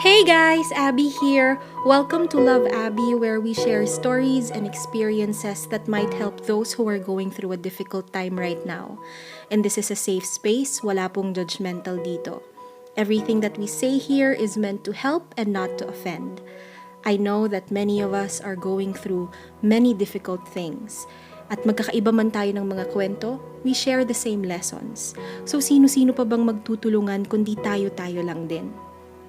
Hey guys, Abby here. Welcome to Love Abby, where we share stories and experiences that might help those who are going through a difficult time right now. And this is a safe space, wala pong judgmental dito. Everything that we say here is meant to help and not to offend. I know that many of us are going through many difficult things. At magkakaiba man tayo ng mga kwento, we share the same lessons. So sino-sino pa bang magtutulungan kundi tayo-tayo lang din?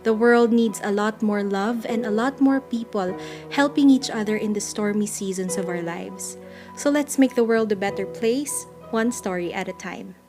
The world needs a lot more love and a lot more people helping each other in the stormy seasons of our lives. So let's make the world a better place, one story at a time.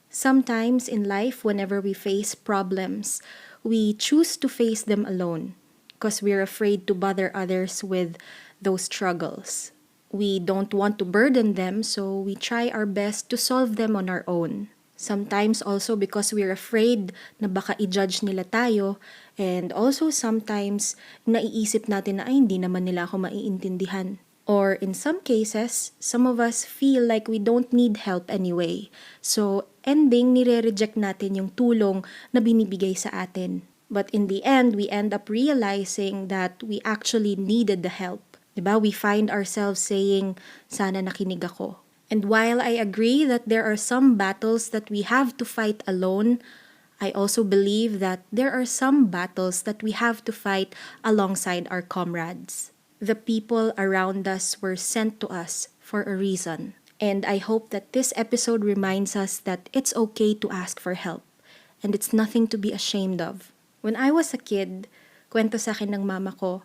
Sometimes in life, whenever we face problems, we choose to face them alone because we're afraid to bother others with those struggles. We don't want to burden them, so we try our best to solve them on our own. Sometimes also because we're afraid na baka i-judge nila tayo, and also sometimes naiisip natin na ay hindi naman nila ako maiintindihan. Or in some cases, some of us feel like we don't need help anyway. So ending, nire-reject natin yung tulong na binibigay sa atin. But in the end, we end up realizing that we actually needed the help. Diba? We find ourselves saying, sana nakinig ako. And while I agree that there are some battles that we have to fight alone, I also believe that there are some battles that we have to fight alongside our comrades. The people around us were sent to us for a reason. And I hope that this episode reminds us that it's okay to ask for help. And it's nothing to be ashamed of. When I was a kid, kwento sa akin ng mama ko,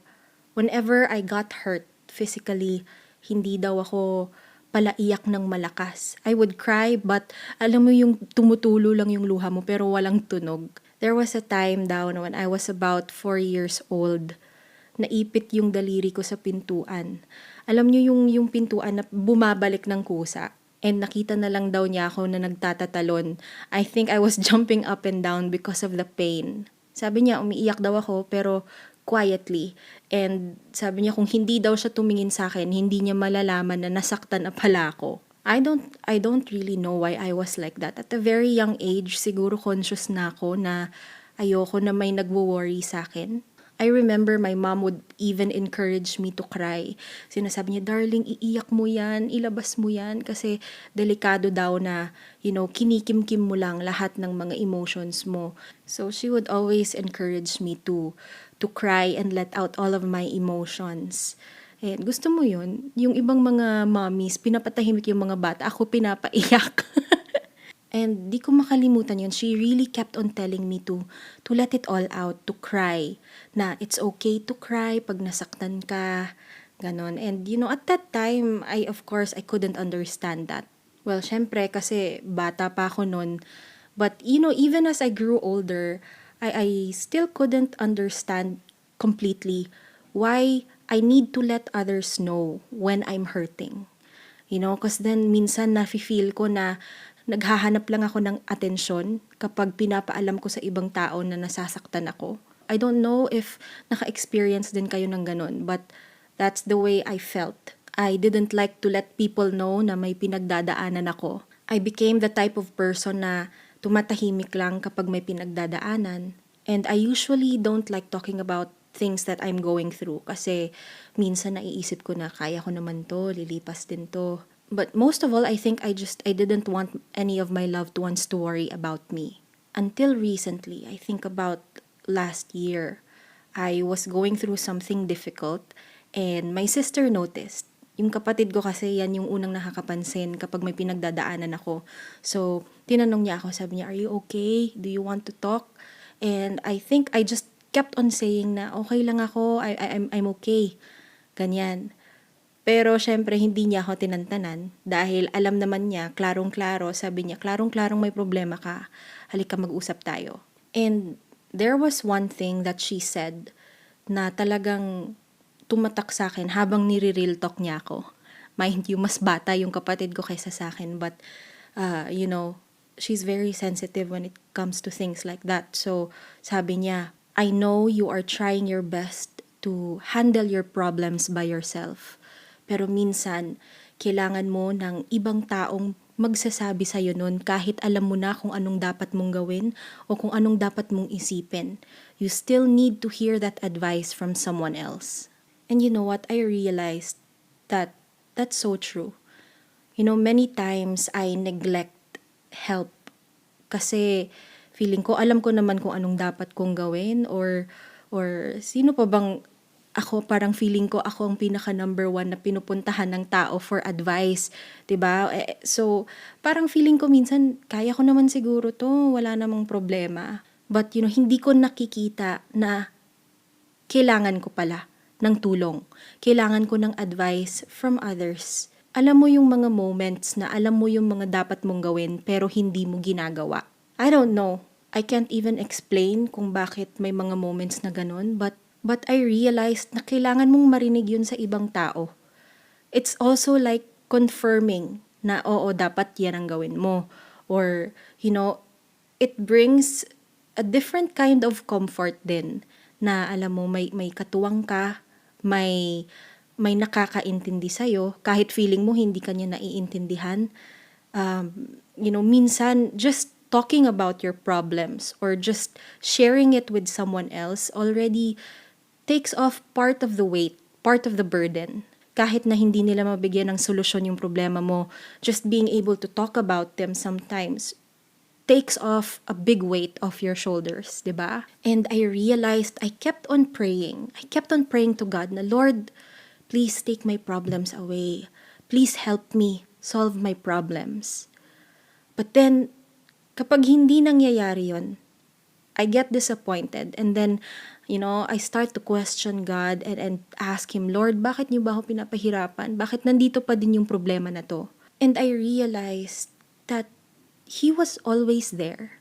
whenever I got hurt physically, hindi daw ako palaiyak ng malakas. I would cry, but alam mo yung tumutulo lang yung luha mo pero walang tunog. There was a time daw na when I was about 4 years old, naipit yung daliri ko sa pintuan. Alam niyo yung pintuan na bumabalik ng kusa. And nakita na lang daw niya ako na nagtatatalon. I think I was jumping up and down because of the pain. Sabi niya, umiiyak daw ako pero quietly. And sabi niya kung hindi daw siya tumingin sa akin, hindi niya malalaman na nasaktan na pala ako. I don't really know why I was like that. At a very young age, siguro conscious na ako na ayoko na may nagwo-worry sa akin. I remember my mom would even encourage me to cry. Sinasabi niya, darling, iiyak mo yan, ilabas mo yan, kasi delikado daw na, kinikim-kim mo lang lahat ng mga emotions mo. So she would always encourage me to cry and let out all of my emotions. And gusto mo yun? Yung ibang mga mommies, pinapatahimik yung mga bata, ako pinapaiyak. And di ko makalimutan yun. She really kept on telling me to let it all out, to cry. Na it's okay to cry pag nasaktan ka, ganon. And at that time, of course, I couldn't understand that. Well, syempre, kasi bata pa ako nun. But, even as I grew older, I still couldn't understand completely why I need to let others know when I'm hurting. Because then minsan nafe-feel ko na naghahanap lang ako ng atensyon kapag pinapaalam ko sa ibang tao na nasasaktan ako. I don't know if naka-experience din kayo ng ganun, but that's the way I felt. I didn't like to let people know na may pinagdadaanan ako. I became the type of person na tumatahimik lang kapag may pinagdadaanan. And I usually don't like talking about things that I'm going through kasi minsan naiisip ko na kaya ko naman to, lilipas din to. But most of all, I think I didn't want any of my loved ones to worry about me. Until recently, I think about last year, I was going through something difficult and my sister noticed. Yung kapatid ko kasi yan yung unang nakakapansin kapag may pinagdadaanan ako. So, tinanong niya ako, sabi niya, "Are you okay? Do you want to talk?" And I think I just kept on saying na okay lang ako, I'm okay. Ganyan. Pero syempre hindi niya ako tinantanan dahil alam naman niya, klarong-klaro, sabi niya, klarong-klarong may problema ka, halika mag-usap tayo. And there was one thing that she said na talagang tumatak sa akin habang nire-real talk niya ako. Mind you, mas bata yung kapatid ko kaysa sa akin, but she's very sensitive when it comes to things like that. So sabi niya, I know you are trying your best to handle your problems by yourself. Pero minsan, kailangan mo ng ibang taong magsasabi sa'yo nun kahit alam mo na kung anong dapat mong gawin o kung anong dapat mong isipin. you still need to hear that advice from someone else. And you know what? I realized that that's so true. Many times I neglect help kasi feeling ko alam ko naman kung anong dapat kong gawin, or sino pa bang ako, parang feeling ko ako ang pinaka number one na pinupuntahan ng tao for advice, 'di ba? So parang feeling ko minsan kaya ko naman siguro 'to, wala namang problema. But hindi ko nakikita na kailangan ko pala ng tulong. Kailangan ko ng advice from others. Alam mo yung mga moments na alam mo yung mga dapat mong gawin pero hindi mo ginagawa. I don't know. I can't even explain kung bakit may mga moments na ganun, but I realized na kailangan mong marinig yun sa ibang tao. It's also like confirming na oo, dapat yan ang gawin mo. Or, it brings a different kind of comfort din na alam mo may katuwang ka, may nakakaintindi sa'yo, kahit feeling mo hindi ka niya naiintindihan. Minsan just talking about your problems or just sharing it with someone else already takes off part of the weight, part of the burden. Kahit na hindi nila mabigyan ng solusyon yung problema mo, just being able to talk about them sometimes takes off a big weight off your shoulders, 'di ba? And I realized I kept on praying. I kept on praying to God na, Lord, please take my problems away. Please help me solve my problems. But then, kapag hindi nangyayari yon, I get disappointed. And then, I start to question God and ask Him, Lord, bakit niyo ba ako pinapahirapan? Bakit nandito pa din yung problema na to? And I realized that He was always there.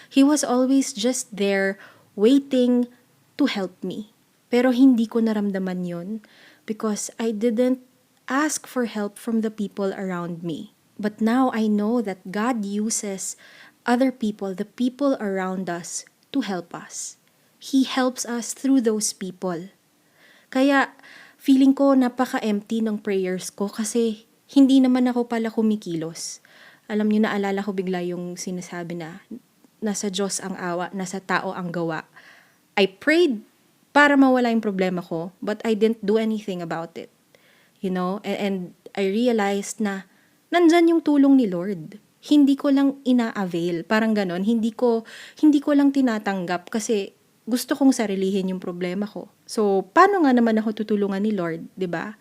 He was always just there waiting to help me. Pero hindi ko naramdaman yun because I didn't ask for help from the people around me. But now I know that God uses other people, the people around us, to help us. He helps us through those people. Kaya feeling ko napaka-empty ng prayers ko kasi hindi naman ako pala kumikilos. Alam niyo, naalala ko bigla yung sinasabi na nasa Diyos ang awa, nasa tao ang gawa. I prayed para mawala yung problema ko, but I didn't do anything about it. And I realized na nandyan yung tulong ni Lord. Hindi ko lang ina-avail, parang ganon. Hindi ko lang tinatanggap kasi gusto kong sarilihin yung problema ko. So, paano nga naman ako tutulungan ni Lord, 'di ba?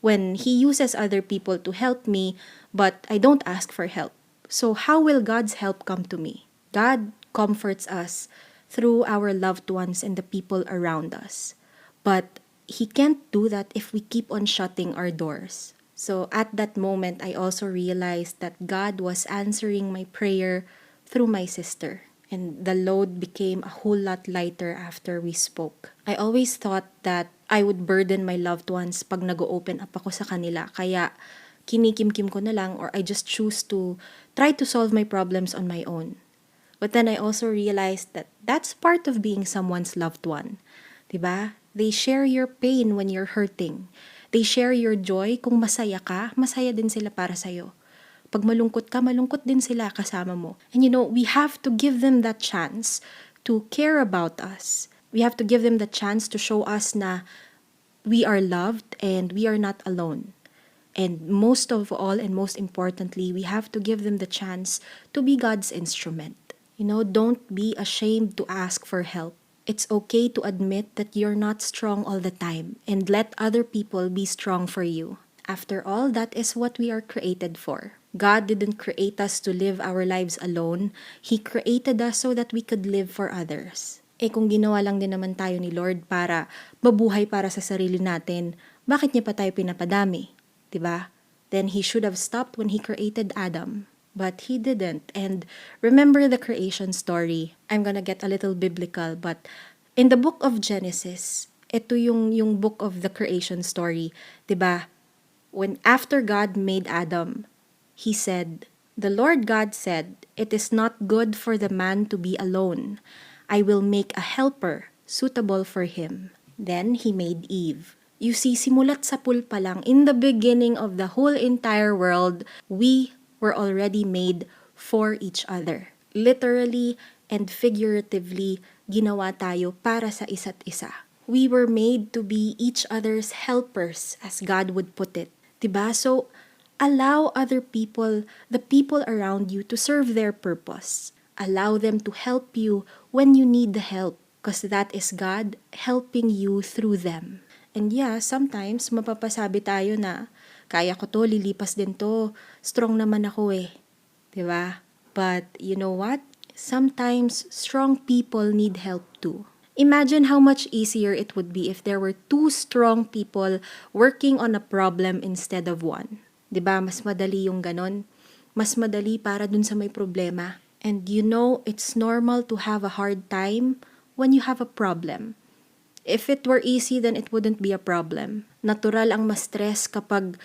When He uses other people to help me, but I don't ask for help. So, how will God's help come to me? God comforts us through our loved ones and the people around us. But He can't do that if we keep on shutting our doors. So at that moment, I also realized that God was answering my prayer through my sister. And the load became a whole lot lighter after we spoke. I always thought that I would burden my loved ones pag nag-open up ako sa kanila. Kaya kinikimkim ko na lang, or I just choose to try to solve my problems on my own. But then I also realized that that's part of being someone's loved one. 'Di ba? They share your pain when you're hurting. They share your joy. Kung masaya ka, masaya din sila para sa'yo. Pag malungkot ka, malungkot din sila kasama mo. And we have to give them that chance to care about us. We have to give them the chance to show us na we are loved and we are not alone. And most of all and most importantly, we have to give them the chance to be God's instrument. Don't be ashamed to ask for help. It's okay to admit that you're not strong all the time and let other people be strong for you. After all, that is what we are created for. God didn't create us to live our lives alone. He created us so that we could live for others. Kung ginawa lang din naman tayo ni Lord para mabuhay para sa sarili natin, bakit niya pa tayo pinapadami? 'Di ba? Then He should have stopped when He created Adam. But He didn't. And remember the creation story. I'm gonna get a little biblical, but in the book of Genesis, ito yung book of the creation story. 'Di ba? When after God made Adam, He said, "The Lord God said, it is not good for the man to be alone. I will make a helper suitable for him." Then He made Eve. You see, simulat sa pulpa lang, in the beginning of the whole entire world, we were already made for each other. Literally and figuratively, Ginawa tayo para sa isa't isa. We were made to be each other's helpers, as God would put it. Diba? So, allow other people, the people around you, to serve their purpose. Allow them to help you when you need the help, because that is God helping you through them. And yeah, sometimes mapapasabi tayo na, kaya ko to, lilipas din to, strong naman ako eh. Diba? But you know what? Sometimes strong people need help too. Imagine how much easier it would be if there were two strong people working on a problem instead of one. 'Di ba? Mas madali yung ganon. Mas madali para dun sa may problema. And you know, it's normal to have a hard time when you have a problem. If it were easy, then it wouldn't be a problem. Natural ang ma-stress kapag,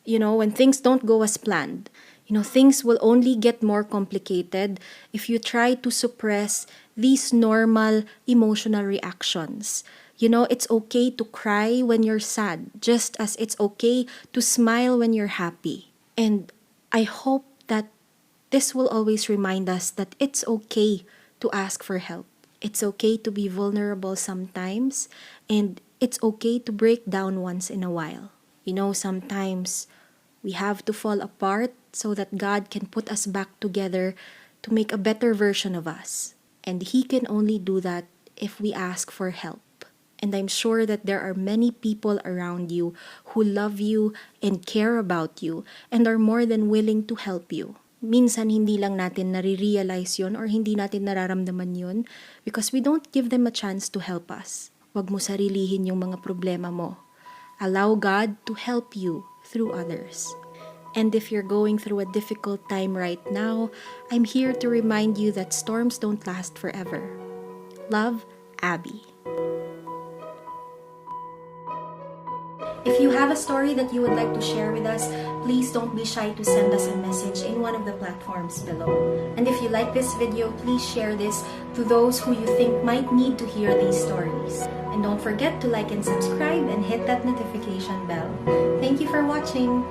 when things don't go as planned. Things will only get more complicated if you try to suppress these normal emotional reactions. It's okay to cry when you're sad, just as it's okay to smile when you're happy. And I hope that this will always remind us that it's okay to ask for help. It's okay to be vulnerable sometimes, and it's okay to break down once in a while. Sometimes we have to fall apart so that God can put us back together to make a better version of us. And He can only do that if we ask for help. And I'm sure that there are many people around you who love you and care about you and are more than willing to help you. Minsan hindi lang natin nare-realize yun or hindi natin nararamdaman yun because we don't give them a chance to help us. Huwag mo sarilihin yung mga problema mo. Allow God to help you through others. And if you're going through a difficult time right now, I'm here to remind you that storms don't last forever. Love, Abby. If you have a story that you would like to share with us, please don't be shy to send us a message in one of the platforms below. And if you like this video, please share this to those who you think might need to hear these stories. And don't forget to like and subscribe and hit that notification bell. Thank you for watching.